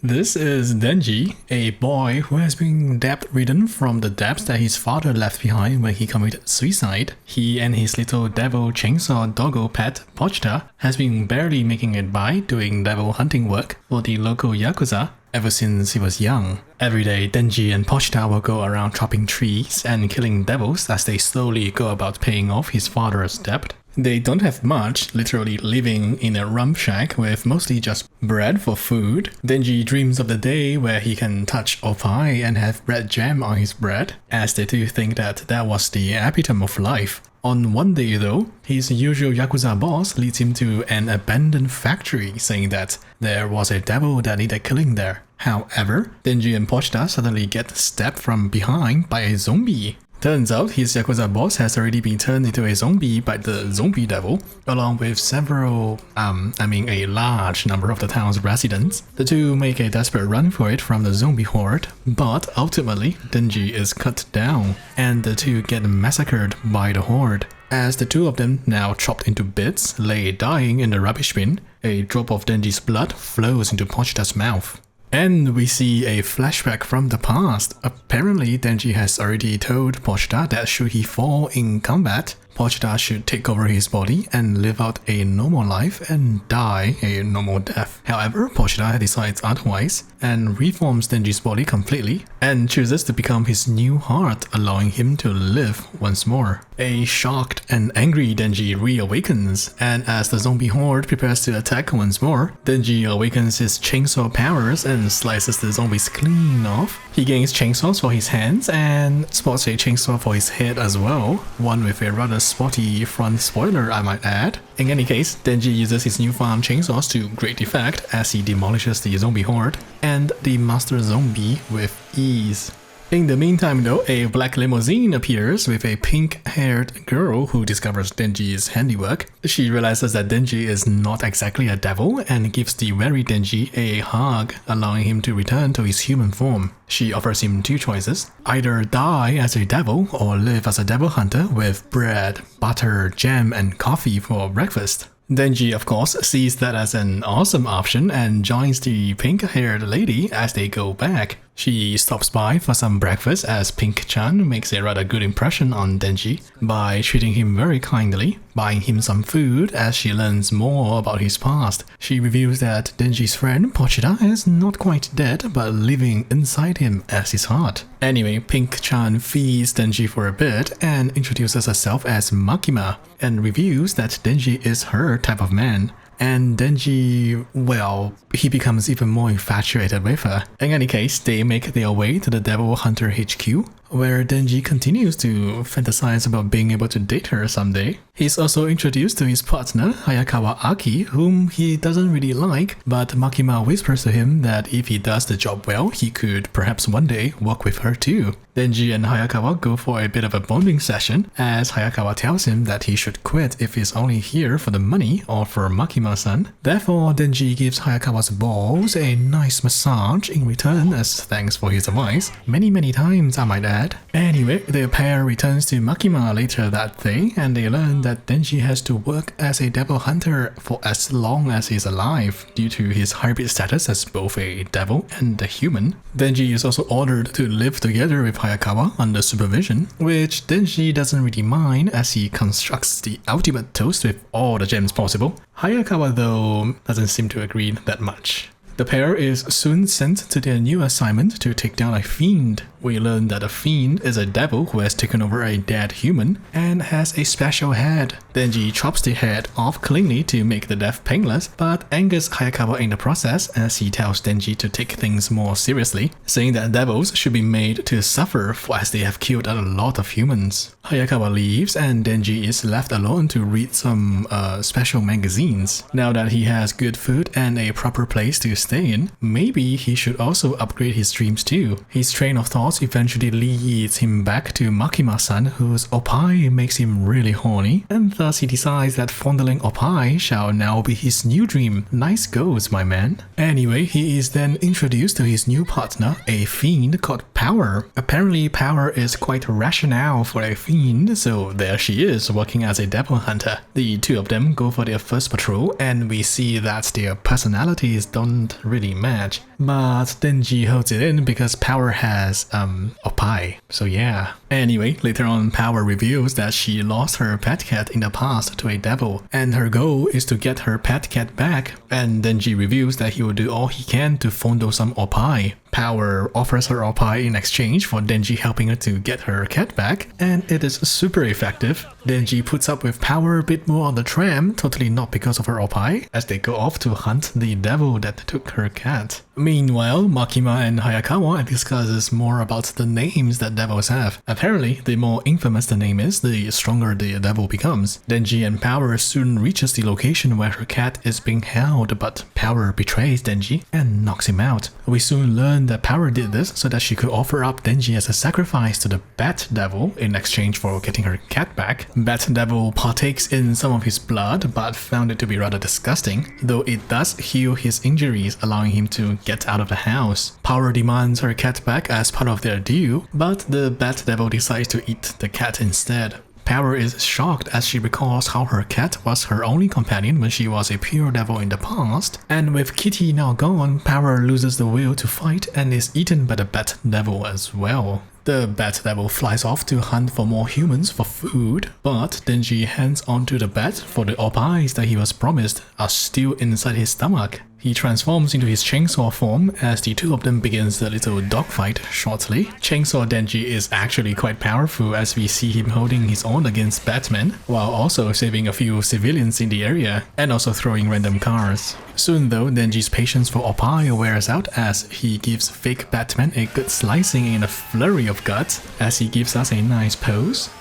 This is Denji, a boy who has been debt-ridden from the debts that his father left behind when he committed suicide. He and his little devil Chainsaw Doggo pet, Pochita, has been barely making it by doing devil hunting work for the local Yakuza ever since he was young. Every day, Denji and Pochita will go around chopping trees and killing devils as they slowly go about paying off his father's debt. They don't have much, literally living in a rum shack with mostly just bread for food. Denji dreams of the day where he can touch opie and have bread jam on his bread, as they do think that that was the epitome of life. On one day though, his usual Yakuza boss leads him to an abandoned factory, saying that there was a devil that needed killing there. However, Denji and Pochita suddenly get stabbed from behind by a zombie. Turns out his Yakuza boss has already been turned into a zombie by the zombie devil, along with a large number of the town's residents. The two make a desperate run for it from the zombie horde, but ultimately Denji is cut down, and the two get massacred by the horde. As the two of them, now chopped into bits, lay dying in the rubbish bin, a drop of Denji's blood flows into Pochita's mouth. And we see a flashback from the past. Apparently, Denji has already told Pochita that should he fall in combat, Pochita should take over his body and live out a normal life and die a normal death. However, Pochita decides otherwise and reforms Denji's body completely and chooses to become his new heart, allowing him to live once more. A shocked and angry Denji reawakens, and as the zombie horde prepares to attack once more, Denji awakens his chainsaw powers and slices the zombies clean off. He gains chainsaws for his hands and spots a chainsaw for his head as well, one with a rather spotty front spoiler, I might add. In any case, Denji uses his newfound chainsaws to great effect as he demolishes the zombie horde and the master zombie with ease. In the meantime though, a black limousine appears with a pink-haired girl who discovers Denji's handiwork. She realizes that Denji is not exactly a devil and gives the wary Denji a hug, allowing him to return to his human form. She offers him two choices: either die as a devil or live as a devil hunter with bread, butter, jam and coffee for breakfast. Denji, of course, sees that as an awesome option and joins the pink-haired lady as they go back. She stops by for some breakfast as Pink-chan makes a rather good impression on Denji by treating him very kindly, buying him some food as she learns more about his past. She reveals that Denji's friend Pochita is not quite dead but living inside him as his heart. Anyway, Pink-chan feeds Denji for a bit and introduces herself as Makima and reveals that Denji is her type of man. And Denji, well, he becomes even more infatuated with her. In any case, they make their way to the Devil Hunter HQ, where Denji continues to fantasize about being able to date her someday. He's also introduced to his partner, Hayakawa Aki, whom he doesn't really like, but Makima whispers to him that if he does the job well, he could perhaps one day work with her too. Denji and Hayakawa go for a bit of a bonding session, as Hayakawa tells him that he should quit if he's only here for the money or for Makima-san. Therefore, Denji gives Hayakawa's balls a nice massage in return as thanks for his advice. Many times, I might add. Anyway, the pair returns to Makima later that day, and they learn that Denji has to work as a devil hunter for as long as he's alive, due to his hybrid status as both a devil and a human. Denji is also ordered to live together with Hayakawa under supervision, which Denji doesn't really mind as he constructs the ultimate toast with all the gems possible. Hayakawa though doesn't seem to agree that much. The pair is soon sent to their new assignment to take down a fiend. We learn that a fiend is a devil who has taken over a dead human and has a special head. Denji chops the head off cleanly to make the death painless, but angers Hayakawa in the process as he tells Denji to take things more seriously, saying that devils should be made to suffer for as they have killed a lot of humans. Hayakawa leaves and Denji is left alone to read some special magazines. Now that he has good food and a proper place to stay in, maybe he should also upgrade his dreams too. His train of thought eventually leads him back to Makima-san, whose opie makes him really horny, and thus he decides that fondling opie shall now be his new dream. Nice goes, my man. Anyway, he is then introduced to his new partner, a fiend called Power. Apparently, Power is quite rational for a fiend, so there she is working as a devil hunter. The two of them go for their first patrol, and we see that their personalities don't not really match. But Denji holds it in because Power has, opai. So yeah. Anyway, later on, Power reveals that she lost her pet cat in the past to a devil, and her goal is to get her pet cat back. And Denji reveals that he will do all he can to fondle some opai. Power offers her opai in exchange for Denji helping her to get her cat back, and it is super effective. Denji puts up with Power a bit more on the tram, totally not because of her opai, as they go off to hunt the devil that took her cat. Meanwhile, Makima and Hayakawa discusses more about the names that devils have. Apparently, the more infamous the name is, the stronger the devil becomes. Denji and Power soon reaches the location where her cat is being held, but Power betrays Denji and knocks him out. We soon learn that Power did this so that she could offer up Denji as a sacrifice to the Bat Devil in exchange for getting her cat back. Bat Devil partakes in some of his blood, but found it to be rather disgusting, though it does heal his injuries, allowing him to get out of the house. Power demands her cat back as part of their deal, but the Bat Devil decides to eat the cat instead. Power is shocked as she recalls how her cat was her only companion when she was a pure devil in the past, and with Kitty now gone, Power loses the will to fight and is eaten by the Bat Devil as well. The Bat Devil flies off to hunt for more humans for food, but Denji hands on to the bat for the opais that he was promised are still inside his stomach. He transforms into his chainsaw form as the two of them begins the little dogfight shortly. Chainsaw Denji is actually quite powerful as we see him holding his own against Batman, while also saving a few civilians in the area and also throwing random cars. Soon though, Denji's patience for opai wears out as he gives fake Batman a good slicing in a flurry of guts as he gives us a nice pose.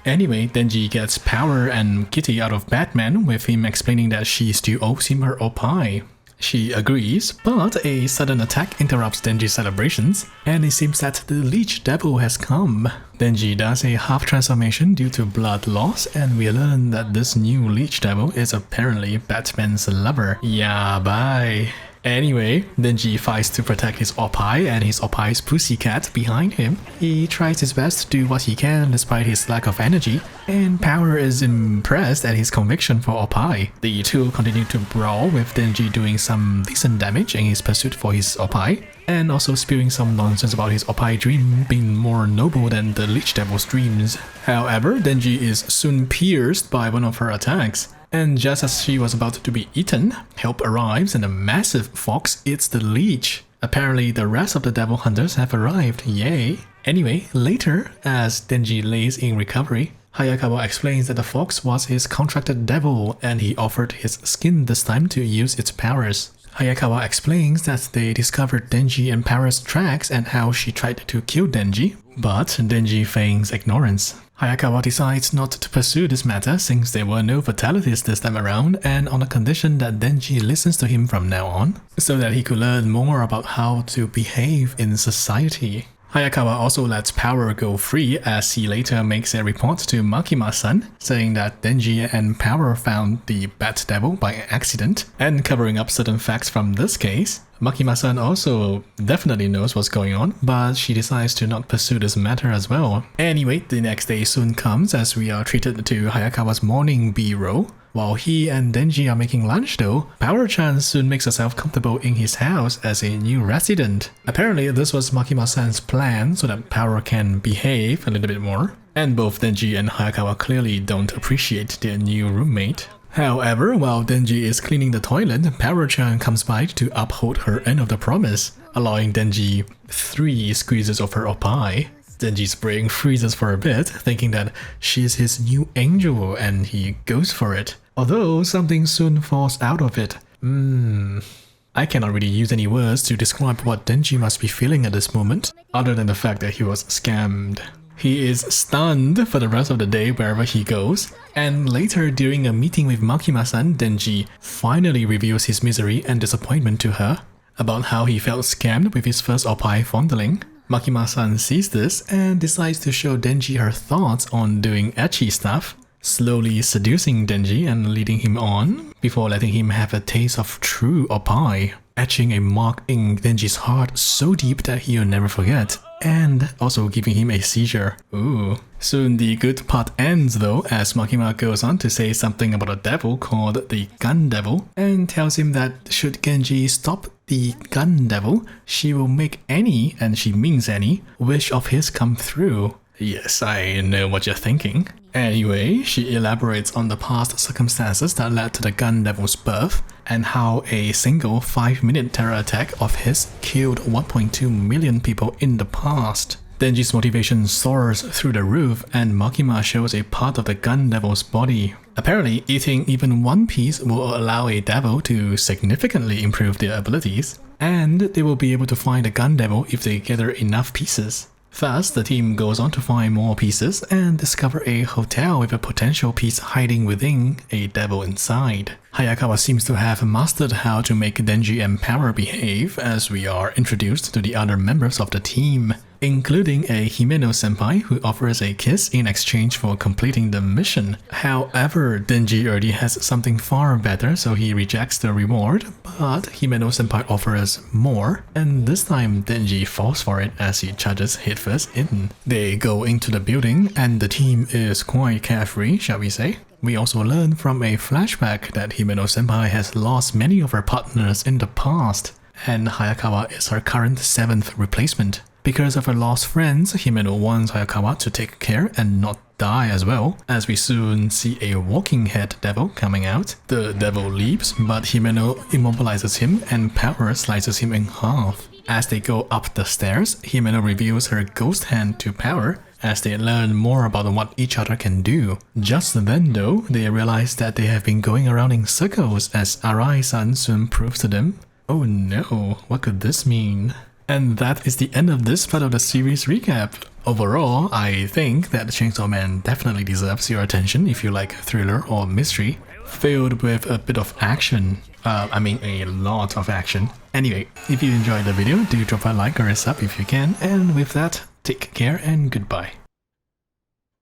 Anyway, Denji gets Power and Kitty out of Batman with him explaining that she still owes him her opai. She agrees, but a sudden attack interrupts Denji's celebrations, and it seems that the Leech Devil has come. Denji does a half transformation due to blood loss, and we learn that this new Leech Devil is apparently Batman's lover. Yeah, bye. Anyway, Denji fights to protect his opai and his opai's pussycat behind him. He tries his best to do what he can despite his lack of energy, and Power is impressed at his conviction for opai. The two continue to brawl with Denji doing some decent damage in his pursuit for his opai, and also spewing some nonsense about his opai dream being more noble than the Leech Devil's dreams. However, Denji is soon pierced by one of her attacks. And just as she was about to be eaten, help arrives and a massive fox eats the leech. Apparently the rest of the devil hunters have arrived, yay! Anyway, later, as Denji lays in recovery, Hayakawa explains that the fox was his contracted devil and he offered his skin this time to use its powers. Hayakawa explains that they discovered Denji and Power's tracks and how she tried to kill Denji, but Denji feigns ignorance. Hayakawa decides not to pursue this matter since there were no fatalities this time around, and on the condition that Denji listens to him from now on, so that he could learn more about how to behave in society. Hayakawa also lets Power go free as he later makes a report to Makima-san saying that Denji and Power found the Bat Devil by accident, and covering up certain facts from this case. Makima-san also definitely knows what's going on, but she decides to not pursue this matter as well. Anyway, the next day soon comes as we are treated to Hayakawa's morning B-roll. While he and Denji are making lunch though, Power-chan soon makes herself comfortable in his house as a new resident. Apparently this was Makima-san's plan so that Power can behave a little bit more. And both Denji and Hayakawa clearly don't appreciate their new roommate. However, while Denji is cleaning the toilet, Power-chan comes by to uphold her end of the promise, allowing Denji 3 squeezes of her opai. Denji's brain freezes for a bit, thinking that she's his new angel, and he goes for it. Although something soon falls out of it. I cannot really use any words to describe what Denji must be feeling at this moment, other than the fact that he was scammed. He is stunned for the rest of the day wherever he goes, and later during a meeting with Makima-san, Denji finally reveals his misery and disappointment to her about how he felt scammed with his first opai fondling. Makima-san sees this and decides to show Denji her thoughts on doing ecchi stuff, slowly seducing Denji and leading him on before letting him have a taste of true opai, etching a mark in Denji's heart so deep that he'll never forget. and also giving him a seizure. Ooh. Soon the good part ends though, as Makima goes on to say something about a devil called the Gun Devil, and tells him that should Genji stop the Gun Devil, she will make any, and she means any, wish of his come through. Yes, I know what you're thinking. Anyway, she elaborates on the past circumstances that led to the Gun Devil's birth, and how a single 5-minute terror attack of his killed 1.2 million people in the past. Denji's motivation soars through the roof, and Makima shows a part of the Gun Devil's body. Apparently, eating even one piece will allow a devil to significantly improve their abilities, and they will be able to find the Gun Devil if they gather enough pieces. First, the team goes on to find more pieces and discover a hotel with a potential piece hiding within a devil inside. Hayakawa seems to have mastered how to make Denji and Power behave, as we are introduced to the other members of the team, including a Himeno-senpai who offers a kiss in exchange for completing the mission. However, Denji already has something far better, so he rejects the reward, but Himeno-senpai offers more, and this time Denji falls for it as he charges headfirst in. They go into the building, and the team is quite carefree, shall we say. We also learn from a flashback that Himeno-senpai has lost many of her partners in the past, and Hayakawa is her current 7th replacement. Because of her lost friends, Himeno wants Hayakawa to take care and not die as well, as we soon see a walking head devil coming out. The devil leaps, but Himeno immobilizes him and Power slices him in half. As they go up the stairs, Himeno reveals her ghost hand to Power, as they learn more about what each other can do. Just then though, they realize that they have been going around in circles, as Arai-san soon proves to them. Oh no, what could this mean? And that is the end of this part of the series recap. Overall, I think that Chainsaw Man definitely deserves your attention if you like thriller or mystery, filled with a bit of action. A lot of action. Anyway, if you enjoyed the video, do drop a like or a sub if you can, and with that, take care and goodbye.